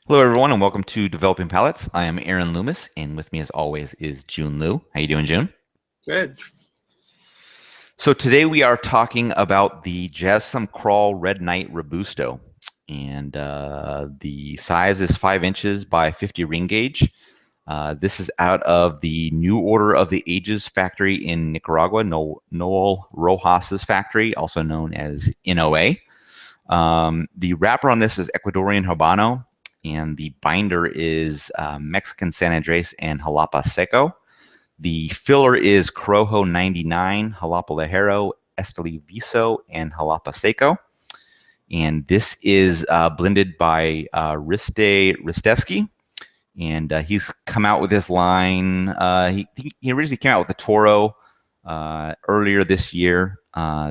Hello, everyone, and welcome to Developing Palates. I am Aaron Loomis, and with me, as always, is Jiunn Liu. How you doing, Jiunn? Good. So today we are talking about the Kral Red Knight Robusto, and the size is 5 inches by 50 ring gauge. This is out of the New Order of the Ages factory in Nicaragua, Noel Rojas's factory, also known as NOA. The wrapper on this is Ecuadorian Habano, and the binder is Mexican San Andres and Jalapa Seco. The filler is Corojo 99, Jalapa Ligero, Esteli Viso, and Jalapa Seco. And this is blended by Riste Ristevsky. And he's come out with this line. He originally came out with the Toro earlier this year.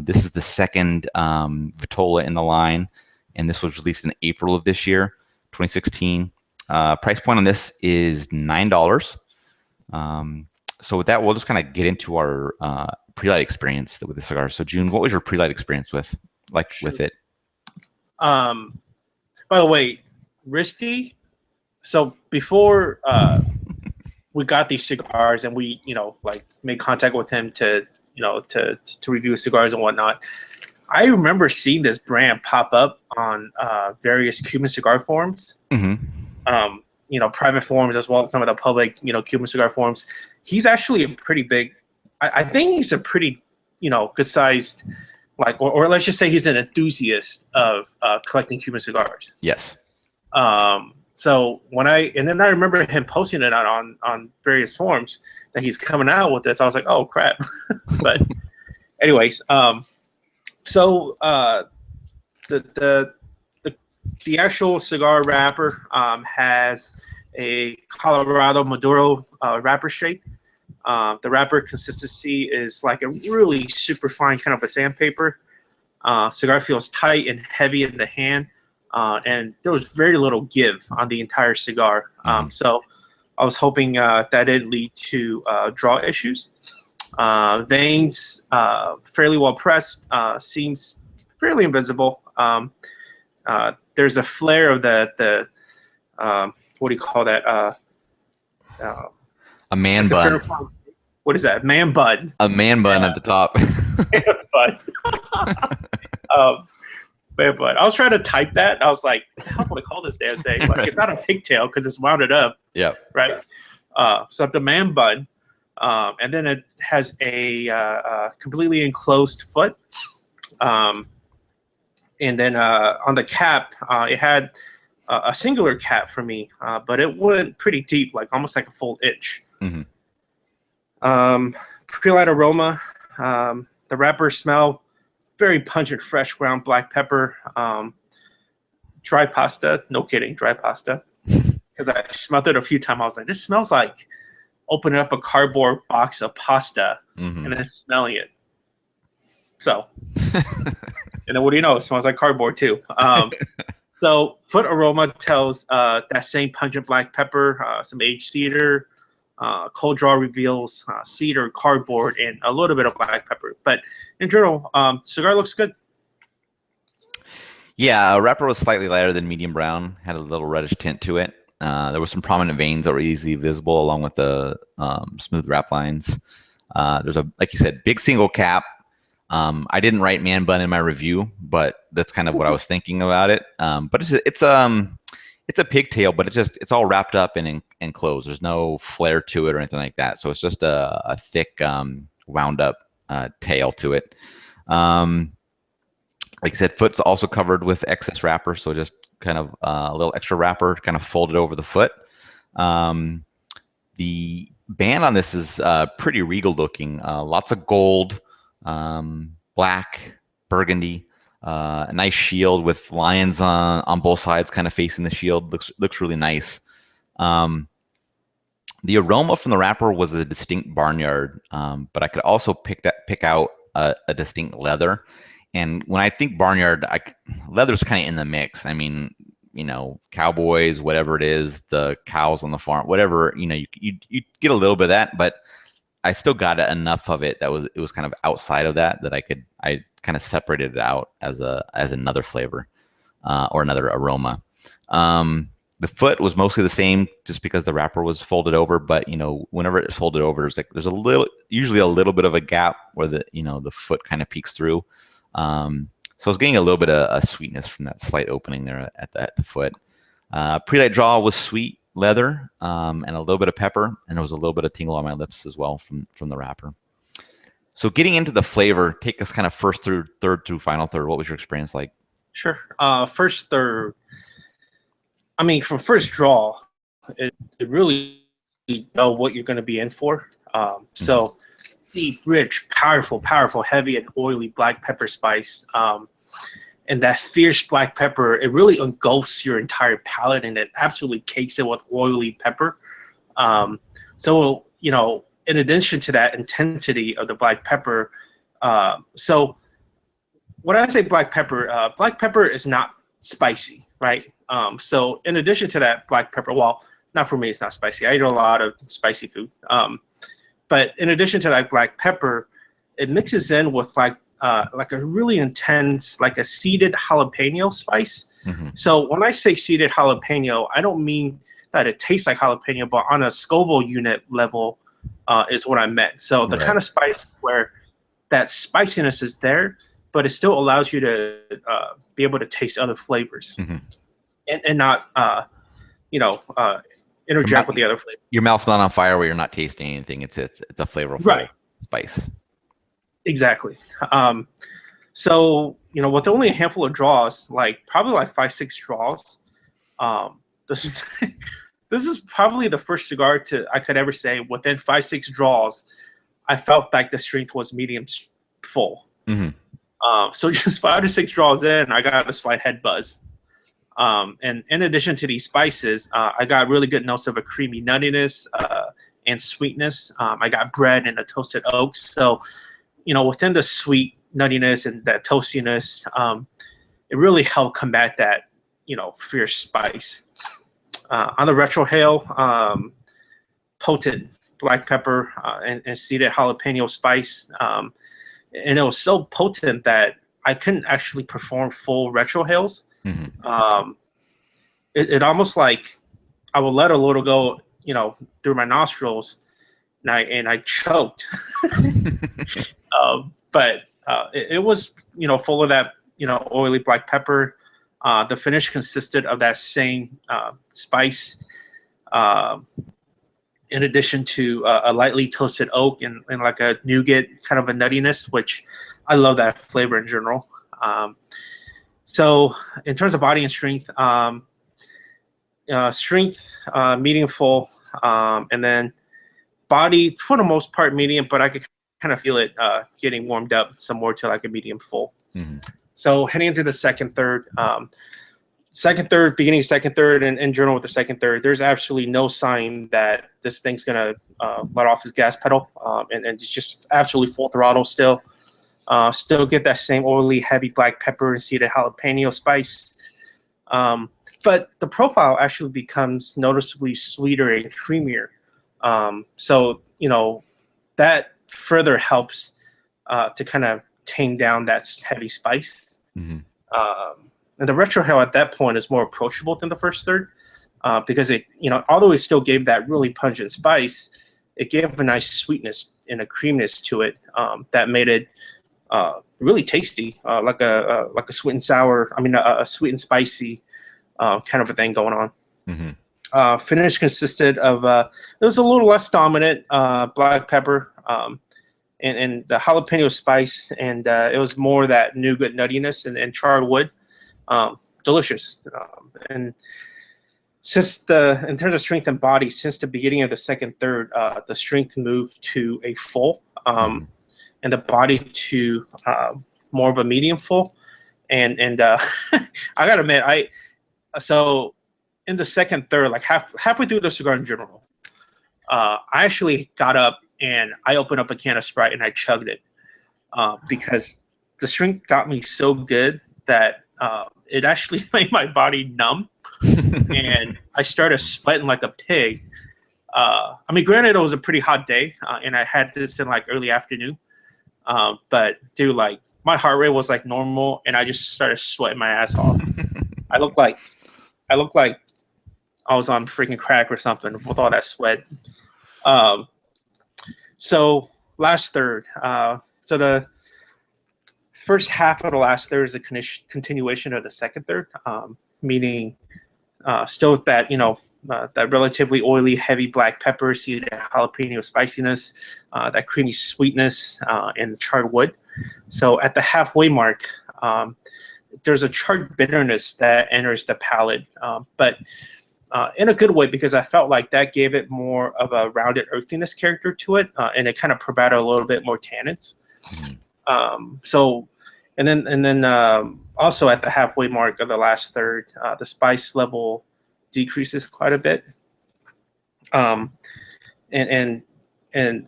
This is the second Vitola in the line, and this was released in April of this year, 2016. Price point on this is $9. So with that, we'll just kind of get into our pre-light experience with the cigar. So Jiunn, what was your pre-light experience with it? By the way, Risty. So before we got these cigars and we, made contact with him to review cigars and whatnot, I remember seeing this brand pop up on various Cuban cigar forums. Mm-hmm. Private forums as well as some of the public, Cuban cigar forums. He's actually a pretty big. I think he's a pretty, good-sized, or let's just say he's an enthusiast of collecting Cuban cigars. Yes. So I remember him posting it on various forums that he's coming out with this. I was like, oh crap. But anyways, so the actual cigar wrapper has a Colorado Maduro wrapper shape. The wrapper consistency is like a really super fine kind of a sandpaper. Cigar feels tight and heavy in the hand. And there was very little give on the entire cigar. So I was hoping that didn't lead to draw issues. Veins, fairly well pressed, seems fairly invisible. There's a flare of the what do you call that? A man bun. What is that? Man bun. A man bun at the top. Man bun. But I was trying to type that. I was like, how do I call this damn thing? Like, right. It's not a pigtail because it's wounded up. Yeah. Right. So the man bun, and then it has a completely enclosed foot. And then on the cap, it had a singular cap for me, but it went pretty deep, like almost like a full inch. Mm-hmm. Pre-light aroma, the wrapper smell. Very pungent, fresh ground black pepper. Dry pasta. No kidding, dry pasta. Because I smelled it a few times. I was like, this smells like opening up a cardboard box of pasta and then smelling it. So, and then what do you know? It smells like cardboard too. So foot aroma tells that same pungent black pepper, some aged cedar. Cold draw reveals cedar, cardboard, and a little bit of black pepper. But in general, cigar looks good. Yeah, wrapper was slightly lighter than medium brown, had a little reddish tint to it. There were some prominent veins that were easily visible along with the smooth wrap lines. There's like you said, big single cap. I didn't write man bun in my review, but that's kind of what I was thinking about it. But it's a pigtail, but it's all wrapped up and enclosed. There's no flare to it or anything like that. So it's just a thick, wound up tail to it. Like I said, foot's also covered with excess wrapper, so just kind of a little extra wrapper kind of folded over the foot. The band on this is pretty regal looking. Lots of gold, black, burgundy. A nice shield with lions on both sides, kind of facing the shield. Looks really nice. The aroma from the wrapper was a distinct barnyard, but I could also pick out a distinct leather. And when I think barnyard, leather's kind of in the mix. I mean, cowboys, whatever it is, the cows on the farm, whatever, you get a little bit of that, but I still got enough of it that it was kind of outside of that I kind of separated it out as another flavor or another aroma. The foot was mostly the same, just because the wrapper was folded over. But whenever it's folded over, there's usually a little bit of a gap where the foot kind of peeks through. So I was getting a little bit of a sweetness from that slight opening there at the foot. Pre-light draw was sweet leather, and a little bit of pepper, and there was a little bit of tingle on my lips as well from the wrapper. So getting into the flavor, take us kind of first through third through final third. What was your experience like? Sure. First third. I mean, from first draw, it really know what you're going to be in for. So deep, rich, powerful, heavy and oily black pepper spice. And that fierce black pepper, it really engulfs your entire palate, and it absolutely cakes it with oily pepper. So, in addition to that intensity of the black pepper, so when I say black pepper is not spicy, right? So in addition to that black pepper, well, not for me, it's not spicy. I eat a lot of spicy food. But in addition to that black pepper, it mixes in with like a really intense, like a seeded jalapeno spice. So when I say seeded jalapeno, I don't mean that it tastes like jalapeno, but on a Scoville unit level is what I meant. So the kind of spice where that spiciness is there, but it still allows you to be able to taste other flavors and not, interject with the other flavors. Your mouth's not on fire where you're not tasting anything. It's a flavorful spice. Exactly. So, with only a handful of draws, probably 5-6 draws, this is probably the first cigar I could ever say within 5-6 draws, I felt like the strength was medium full. So just 5 to 6 draws in, I got a slight head buzz. And in addition to these spices, I got really good notes of a creamy nuttiness and sweetness. I got bread and a toasted oaks. So, within the sweet nuttiness and that toastiness, it really helped combat that, fierce spice. On the retrohale, potent black pepper and seeded jalapeno spice. And it was so potent that I couldn't actually perform full retrohales. It almost like I would let a little go, through my nostrils, and I choked. But it was, full of that, oily black pepper. The finish consisted of that same spice, in addition to a lightly toasted oak and like a nougat kind of a nuttiness, which I love that flavor in general. So in terms of body and strength, medium full, and then body for the most part medium, but I could kind of feel it getting warmed up some more to like a medium full. So heading into the second third, beginning of second third, and in general with the second third, there's absolutely no sign that this thing's gonna let off his gas pedal, and it's just absolutely full throttle still. Still get that same oily, heavy black pepper and seeded jalapeno spice. But the profile actually becomes noticeably sweeter and creamier. So, that further helps to kind of tame down that heavy spice. And the retrohale at that point is more approachable than the first third because it, although it still gave that really pungent spice, it gave a nice sweetness and a creaminess to it that made it really tasty, like a sweet and sour. I mean, a sweet and spicy kind of a thing going on. Finish consisted of it was a little less dominant black pepper and the jalapeno spice, and it was more that nougat nuttiness and charred wood. Delicious. And in terms of strength and body, since the beginning of the second third, the strength moved to a full. And the body to more of a medium full, and I gotta admit, so in the second third, like halfway through the cigar in general, I actually got up and I opened up a can of Sprite and I chugged it because the strength got me so good that it actually made my body numb, and I started sweating like a pig. I mean, granted, it was a pretty hot day, and I had this in like early afternoon. But dude, like my heart rate was like normal, and I just started sweating my ass off. I look like I was on freaking crack or something with all that sweat. Um, so last third. So the first half of the last third is a continuation of the second third, meaning still that that relatively oily, heavy black pepper, see the jalapeno spiciness, that creamy sweetness, and the charred wood. So at the halfway mark, there's a charred bitterness that enters the palate, but in a good way, because I felt like that gave it more of a rounded earthiness character to it, and it kind of provided a little bit more tannins. So, and then also at the halfway mark of the last third, the spice level decreases quite a bit. And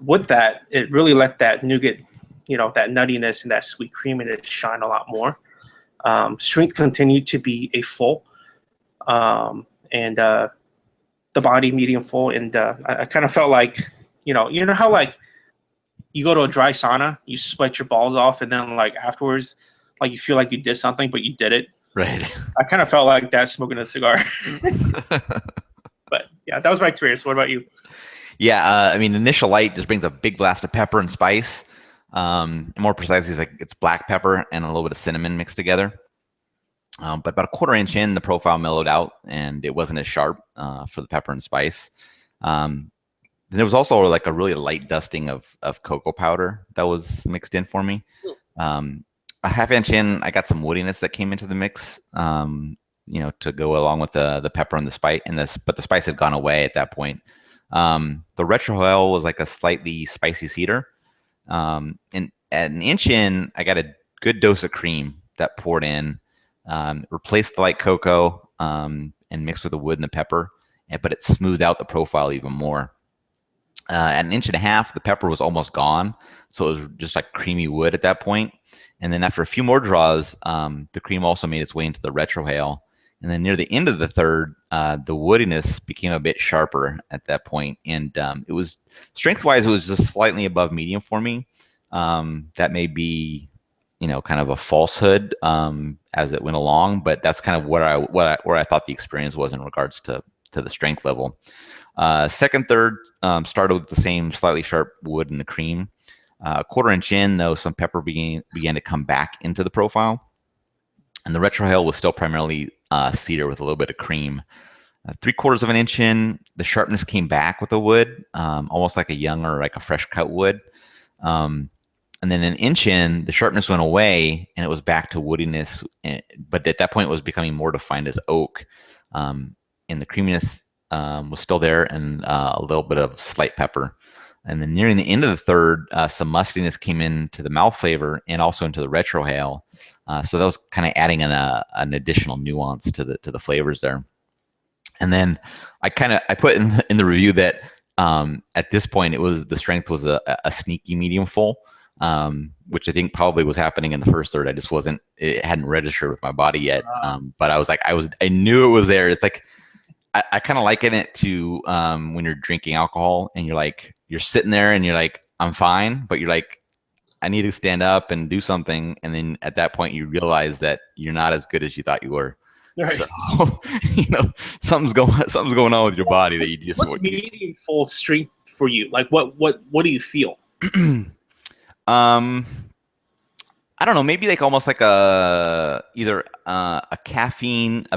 with that, it really let that nougat, that nuttiness and that sweet creaminess shine a lot more. Strength continued to be a full, and the body medium full, and I kind of felt like, you know how like you go to a dry sauna, you sweat your balls off, and then like afterwards, like you feel like you did something, but you did it. Right. I kind of felt like that smoking a cigar. But yeah, that was my experience. What about you? Yeah, I mean, initial light just brings a big blast of pepper and spice. More precisely, it's black pepper and a little bit of cinnamon mixed together. But about a quarter inch in, the profile mellowed out, and it wasn't as sharp for the pepper and spice. There was also like a really light dusting of cocoa powder that was mixed in for me. A half inch in, I got some woodiness that came into the mix, to go along with the pepper and the spice, but the spice had gone away at that point. The retrohale was like a slightly spicy cedar. And at an inch in, I got a good dose of cream that poured in, replaced the light cocoa, and mixed with the wood and the pepper, but it smoothed out the profile even more. At an inch and a half, the pepper was almost gone, so it was just like creamy wood at that point. And then after a few more draws, the cream also made its way into the retrohale. And then near the end of the third, the woodiness became a bit sharper at that point. And it was strength-wise, it was just slightly above medium for me. That may be, kind of a falsehood as it went along, but that's kind of where I thought the experience was in regards to the strength level. Second third started with the same slightly sharp wood and the cream. A quarter inch in, though, some pepper began to come back into the profile. And the retrohale was still primarily cedar with a little bit of cream. 3/4 of an inch in, the sharpness came back with the wood, almost like a young or like a fresh cut wood. And then an inch in, the sharpness went away and it was back to woodiness. But at that point, it was becoming more defined as oak. And the creaminess was still there, and a little bit of slight pepper. And then nearing the end of the third, some mustiness came into the mouth flavor and also into the retrohale. So that was kind of adding an additional nuance to the flavors there. And then I put in the review that at this point the strength was a sneaky medium full, which I think probably was happening in the first third. It hadn't registered with my body yet. But I knew it was there. It's like I kind of liken it to when you're drinking alcohol and you're sitting there and you're like, I'm fine, but you're like, I need to stand up and do something. And then at that point you realize that you're not as good as you thought you were. Right. So, something's going on with your body that you just. What's medium full strength for you? Like what do you feel? I don't know, maybe like almost like either a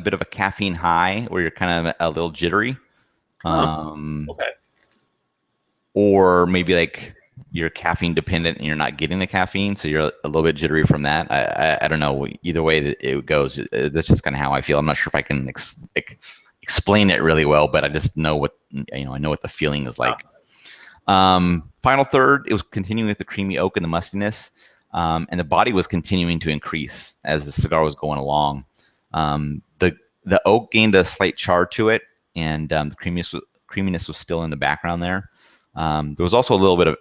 bit of a caffeine high where you're kind of a little jittery. Okay. Or maybe like you're caffeine dependent and you're not getting the caffeine, so you're a little bit jittery from that. I don't know. Either way that it goes, that's just kind of how I feel. I'm not sure if I can explain it really well, but I just know what I know what the feeling is like. Final third, it was continuing with the creamy oak and the mustiness, and the body was continuing to increase as the cigar was going along. The oak gained a slight char to it, and the creaminess was still in the background there. There was also a little bit of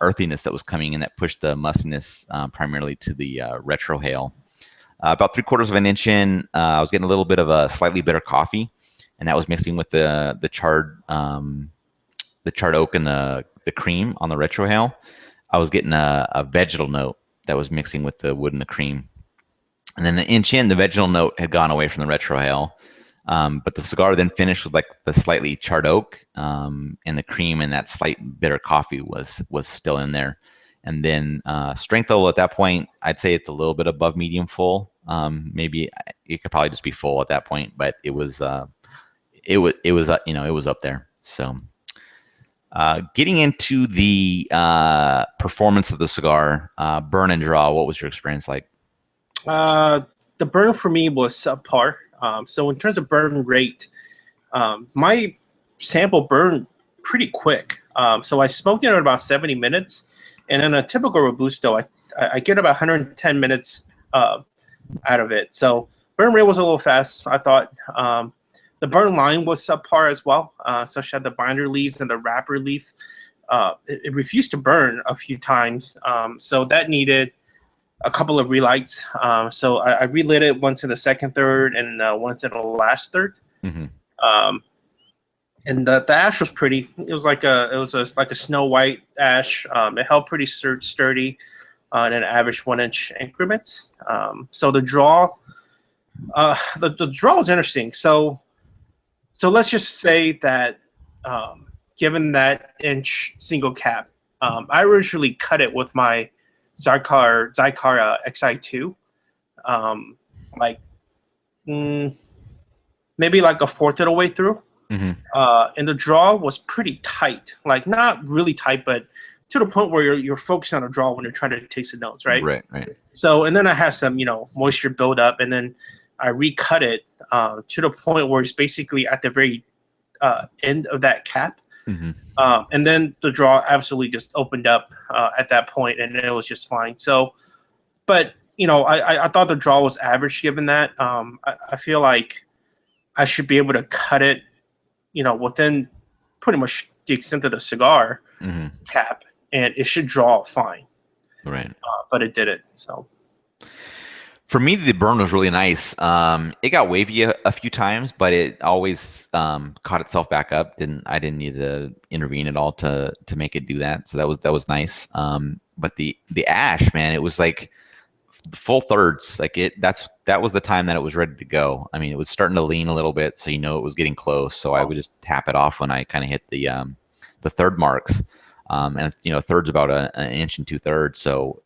earthiness that was coming in that pushed the mustiness primarily to the retrohale. About 3/4 of an inch in, I was getting a little bit of a slightly bitter coffee, and that was mixing with the charred oak and the cream on the retrohale. I was getting a vegetal note that was mixing with the wood and the cream. And then an inch in, the vegetal note had gone away from the retrohale. But the cigar then finished with like the slightly charred oak, and the cream and that slight bitter coffee was still in there. And then strength level at that point, I'd say it's a little bit above medium full. Maybe it could probably just be full at that point, but it was it was it was up there. So getting into the performance of the cigar, burn and draw, what was your experience like? The burn for me was subpar. So in terms of burn rate, my sample burned pretty quick. So I smoked it at about 70 minutes, and in a typical Robusto, I get about 110 minutes out of it. So burn rate was a little fast, I thought. The burn line was subpar as well, such that the binder leaves and the wrapper leaf, it refused to burn a few times. So that needed a couple of relights. So I relit it once in the second third and once in the last third. Mm-hmm. And the ash was pretty. It was like a snow white ash. It held pretty sturdy in an average 1 inch increments. So the draw, the draw was interesting. So let's just say that given that inch single cap, I originally cut it with my Zycar XI2, like maybe like a fourth of the way through. Mm-hmm. And the draw was pretty tight, like not really tight, but to the point where you're focused on a draw when you're trying to taste the notes, right? Right. So, and then I had some, moisture build up, and then I recut it to the point where it's basically at the very end of that cap. Mm-hmm. And then the draw absolutely just opened up at that point, and it was just fine. So, but I thought the draw was average given that. I feel like I should be able to cut it, within pretty much the extent of the cigar Mm-hmm. cap, and it should draw fine. Right. But it didn't. So. For me, the burn was really nice. It got wavy a few times, but it always caught itself back up. I didn't need to intervene at all to make it do that. So that was nice. But the ash, man, it was like full thirds. Like that was the time that it was ready to go. I mean, it was starting to lean a little bit, so it was getting close. So I would just tap it off when I kind of hit the third marks. And third's about an inch and 2/3. So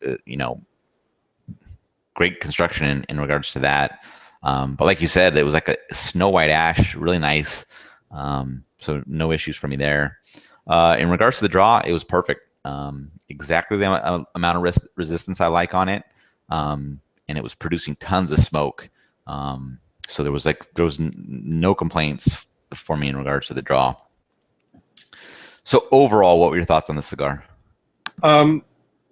great construction in regards to that. But like you said, it was like a snow white ash, really nice. So no issues for me there. In regards to the draw, it was perfect. Exactly the amount of resistance I like on it. And it was producing tons of smoke. So there was no complaints for me in regards to the draw. So overall, what were your thoughts on the cigar?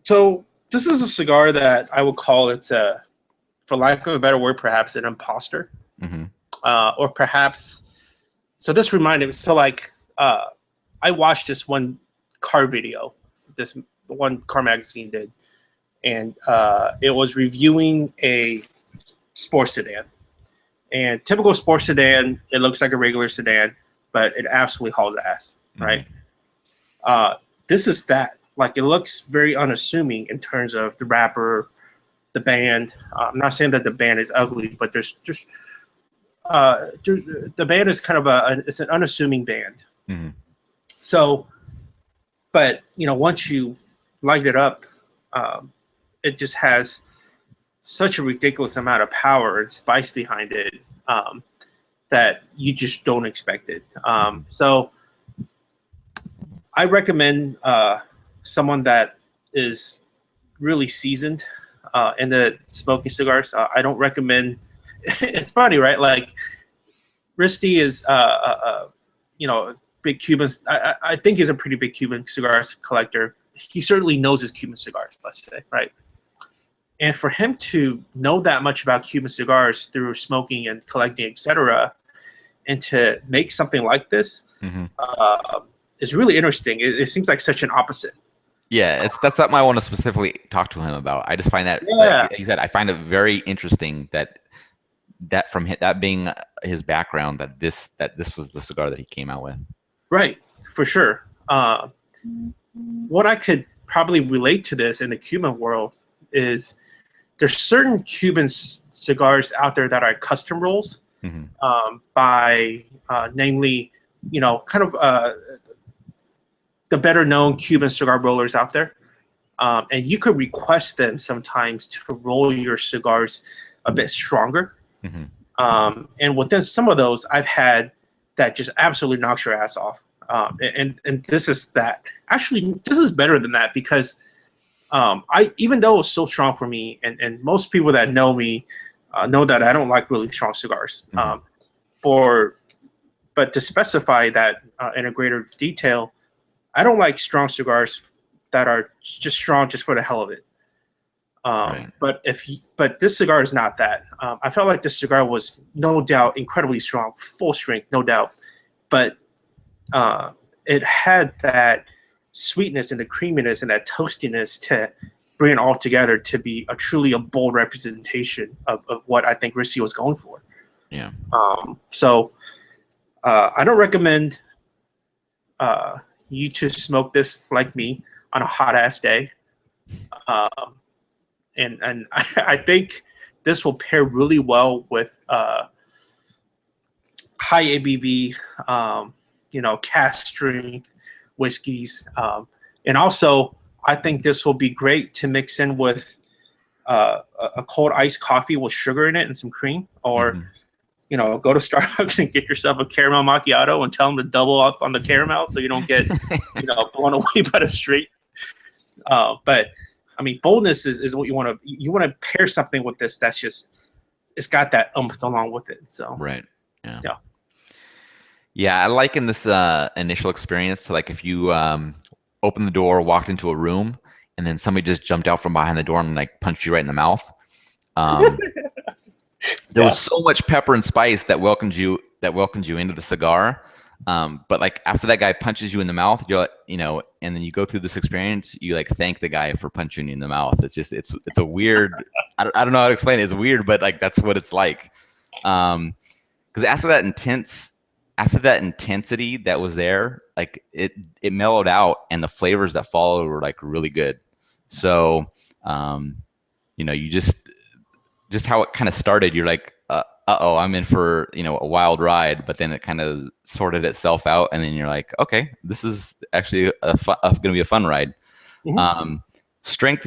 So this is a cigar that I would call it, for lack of a better word, perhaps an imposter. Mm-hmm. Or perhaps, so this reminded me, so like, I watched this one car video, this one car magazine did, and it was reviewing a sports sedan. And typical sports sedan, it looks like a regular sedan, but it absolutely hauls ass, right? Mm-hmm. This is that. Like, it looks very unassuming in terms of the wrapper, the band. I'm not saying that the band is ugly, but there's the band is kind of it's an unassuming band. Mm-hmm. So, but once you light it up, it just has such a ridiculous amount of power and spice behind it that you just don't expect it. So, I recommend someone that is really seasoned in the smoking cigars. I don't recommend. It's funny, right? Like, Risty is, big Cuban. I think he's a pretty big Cuban cigars collector. He certainly knows his Cuban cigars, let's say, right? And for him to know that much about Cuban cigars through smoking and collecting, etc., and to make something like this, mm-hmm. Is really interesting. It seems like such an opposite. Yeah, that's something I want to specifically talk to him about. I just find that, like you said, I find it very interesting that from that being his background, that this was the cigar that he came out with. Right, for sure. What I could probably relate to this in the Cuban world is there's certain Cuban cigars out there that are custom rolls. by namely, kind of the better known Cuban cigar rollers out there. And you could request them sometimes to roll your cigars a bit stronger. And within some of those, I've had that just absolutely knocks your ass off. And this is that. Actually, this is better than that because even though it's so strong for me, and most people that know me know that I don't like really strong cigars. But to specify that in a greater detail, I don't like strong cigars that are just strong just for the hell of it. But this cigar is not that. I felt like this cigar was no doubt incredibly strong, full strength, no doubt. But it had that sweetness and the creaminess and that toastiness to bring it all together to be truly a bold representation of what I think Rissi was going for. Yeah. So I don't recommend you to smoke this like me on a hot ass day. And I think this will pair really well with high ABV, cask strength whiskeys. And also, I think this will be great to mix in with a cold iced coffee with sugar in it and some cream, or go to Starbucks and get yourself a caramel macchiato and tell them to double up on the caramel so you don't get blown away by the straight. But I mean, boldness is what you want to pair something with this that's just, it's got that oomph along with it. So right. Yeah, I liken this initial experience to like if you opened the door, walked into a room, and then somebody just jumped out from behind the door and like punched you right in the mouth. There was so much pepper and spice that welcomed you into the cigar. But like after that guy punches you in the mouth, you're like, and then you go through this experience, you like thank the guy for punching you in the mouth. It's just it's a weird. I don't know how to explain it. It's weird, but like that's what it's like. Because after that intensity that was there, like it mellowed out, and the flavors that followed were like really good. So, you just how it kind of started, you're like, uh-oh, I'm in for, a wild ride, but then it kind of sorted itself out, and then you're like, okay, this is actually going to be a fun ride. Strength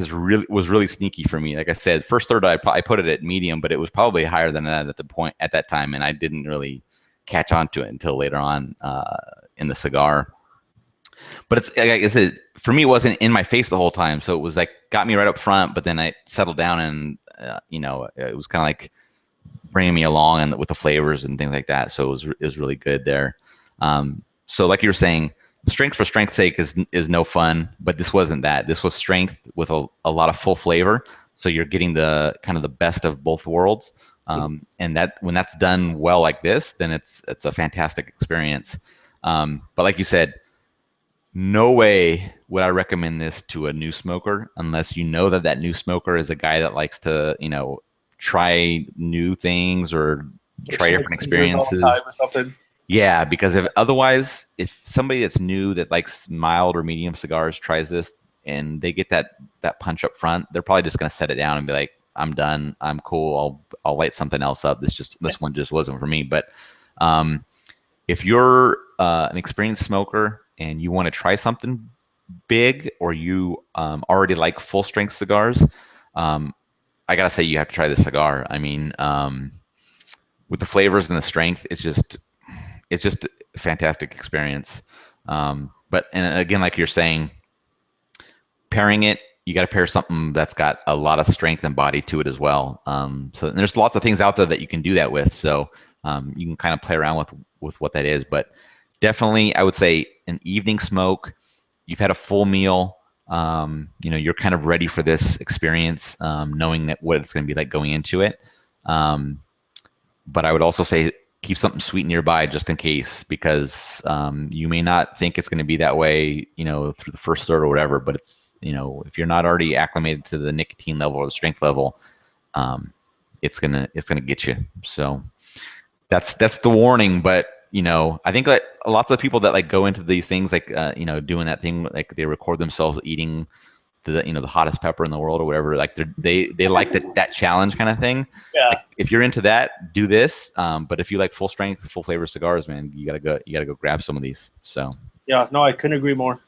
was really sneaky for me. Like I said, first third, I put it at medium, but it was probably higher than that at that time, and I didn't really catch on to it until later on in the cigar. But it's, like I said, for me, it wasn't in my face the whole time, so it was like got me right up front, but then I settled down and it was kind of like bringing me along and with the flavors and things like that. So it was really good there. So like you were saying, strength for strength's sake is no fun, but this wasn't that. This was strength with a lot of full flavor. So you're getting the kind of the best of both worlds. And that when that's done well like this, then it's a fantastic experience. But like you said, no way would I recommend this to a new smoker unless you know that new smoker is a guy that likes to, try new things or try different experiences. Yeah, because if somebody that's new that likes mild or medium cigars tries this and they get that punch up front, they're probably just going to set it down and be like, I'm done. I'm cool. I'll light something else up. This one just wasn't for me. But if you're an experienced smoker and you want to try something big, or you already like full strength cigars, I gotta say you have to try this cigar. I mean, with the flavors and the strength, it's just a fantastic experience. But again, like you're saying, pairing it, you got to pair something that's got a lot of strength and body to it as well. So there's lots of things out there that you can do that with. So you can kind of play around with what that is. But definitely, I would say an evening smoke. You've had a full meal. You're kind of ready for this experience, knowing that what it's going to be like going into it. But I would also say keep something sweet nearby just in case, because you may not think it's going to be that way, through the first third or whatever. But it's, if you're not already acclimated to the nicotine level or the strength level, it's gonna get you. So that's the warning. But I think that lots of people that like go into these things like doing that thing, like they record themselves eating the hottest pepper in the world or whatever. Like they like that challenge kind of thing. Yeah. Like if you're into that, do this. But if you like full strength, full flavor cigars, man, you gotta go grab some of these. So yeah, no, I couldn't agree more.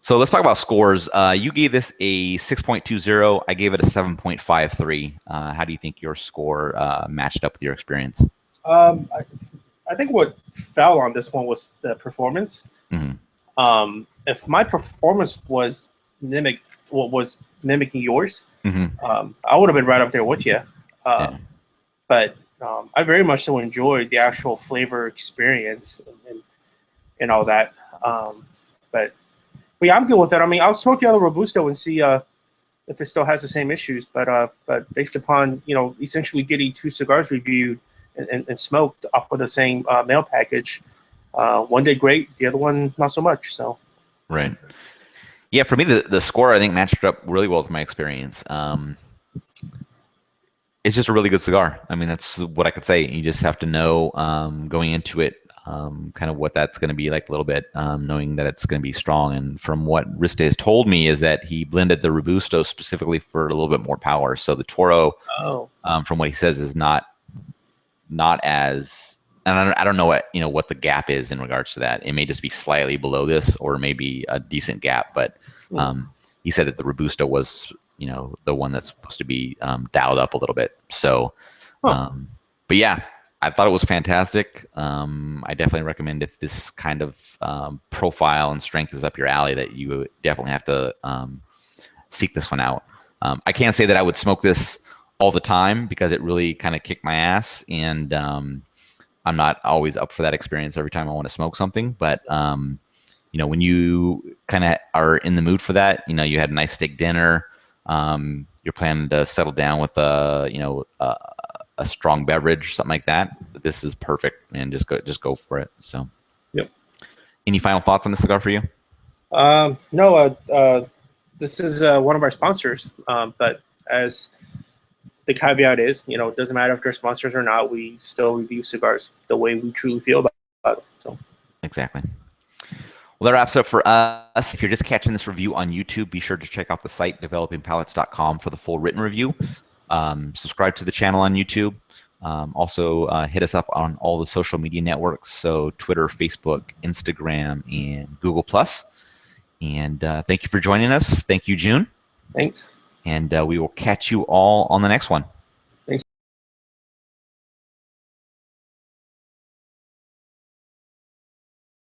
So let's talk about scores. You gave this a 6.20. I gave it a 7.53. How do you think your score matched up with your experience? I think what fell on this one was the performance. Mm-hmm. If my performance was mimicking yours, Mm-hmm. I would have been right up there with you. Yeah. But I very much so enjoyed the actual flavor experience and all that. But yeah, I'm good with that. I mean, I'll smoke the other Robusto and see if it still has the same issues. But based upon essentially getting 2 cigars reviewed and smoked off of the same mail package, one did great, the other one not so much. So Right. Yeah, for me, the score I think matched up really well with my experience. It's just a really good cigar. I mean, that's what I could say. You just have to know going into it kind of what that's going to be like a little bit, knowing that it's going to be strong. And from what Riste has told me is that he blended the Robusto specifically for a little bit more power. So the Toro, from what he says, is not as, and I don't know what the gap is in regards to that. It may just be slightly below this, or maybe a decent gap. But he said that the Robusto was the one that's supposed to be dialed up a little bit. So, but yeah, I thought it was fantastic. I definitely recommend, if this kind of profile and strength is up your alley, that you definitely have to seek this one out. I can't say that I would smoke this all the time because it really kind of kicked my ass, and I'm not always up for that experience every time I want to smoke something. But when you kind of are in the mood for that, you had a nice steak dinner, you're planning to settle down with a strong beverage, something like that, this is perfect, man. Just go for it. So, yep. Any final thoughts on the cigar for you? No. This is one of our sponsors, but as the caveat is, it doesn't matter if they're sponsors or not. We still review cigars the way we truly feel about it. So exactly. Well, that wraps up for us. If you're just catching this review on YouTube, be sure to check out the site developingpalates.com for the full written review. Subscribe to the channel on YouTube. Also, hit us up on all the social media networks, so Twitter, Facebook, Instagram, and Google+. And thank you for joining us. Thank you, Jiunn. Thanks. And we will catch you all on the next one.